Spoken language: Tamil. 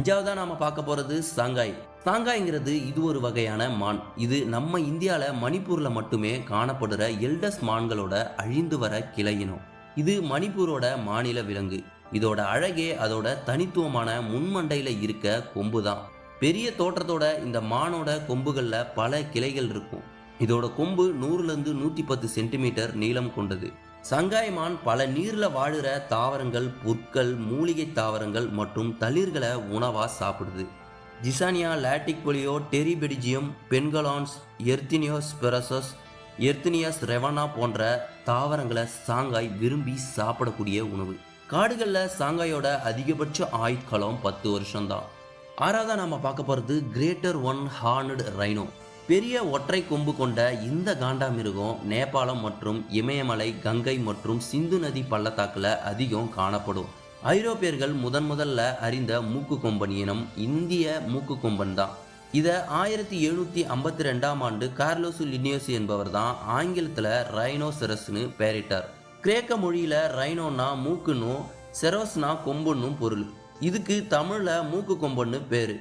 அஞ்சாவதா நாம பார்க்க போறது சாங்காய். சாங்காய்ங்கிறது இது ஒரு வகையான மான். இது நம்ம இந்தியால மணிப்பூர்ல மட்டுமே காணப்படுற எல்டஸ் மான்களோட அழிந்து வர கிளை இனம். இது மணிப்பூரோட மாநில விலங்கு. இதோட அழகே அதோட தனித்துவமான முன்மண்டையில இருக்க கொம்பு தான். பெரிய தோற்றத்தோட இந்த மானோட கொம்புகள்ல பல கிளைகள் இருக்கும். இதோட கொம்பு 100லிருந்து 110 சென்டிமீட்டர் நீளம் கொண்டது. சங்காய் மான் பல நீர்ல வாழுற தாவரங்கள், புற்கள், மூலிகை தாவரங்கள் மற்றும் தளிர்களை உணவா சாப்பிடுது. ஜிசானியா லாட்டிக்பொலியோ, டெரிபெடிஜியம், பென்கலான்ஸ், எர்த்தினியோஸ் பெரசஸ், எர்த்தினியஸ் ரெவனா போன்ற தாவரங்களை சாங்காய் விரும்பி சாப்பிடக்கூடிய உணவு. காடுகளில் சாங்காயோட அதிகபட்ச ஆயுட்காலம் 10 வருஷம்தான். ஆறாவதா நாம பார்க்க போறது கிரேட்டர் ஒன் ஹார்னட் ரைனோ. பெரிய ஒற்றை கொம்பு கொண்ட இந்த காண்டாமிருகம் நேபாளம் மற்றும் இமயமலை, கங்கை மற்றும் சிந்து நதி பள்ளத்தாக்குல அதிகம் காணப்படும். ஐரோப்பியர்கள் முதல்ல அறிந்த மூக்கு கொம்பன் இனம் இந்திய மூக்கு கொம்பன் தான். இதை 1752ஆம் ஆண்டு கார்லோசு லினியோஸ் என்பவர் தான் ஆங்கிலத்தில் ரைனோசெரஸ்னு பெயரிட்டார். கிரேக்க மொழியில ரைனோன்னா மூக்குன்னும் செரோஸ்னா கொம்புன்னும் பொருள். இதுக்கு தமிழ்ல மூக்கு கொம்பன்னு பேரு.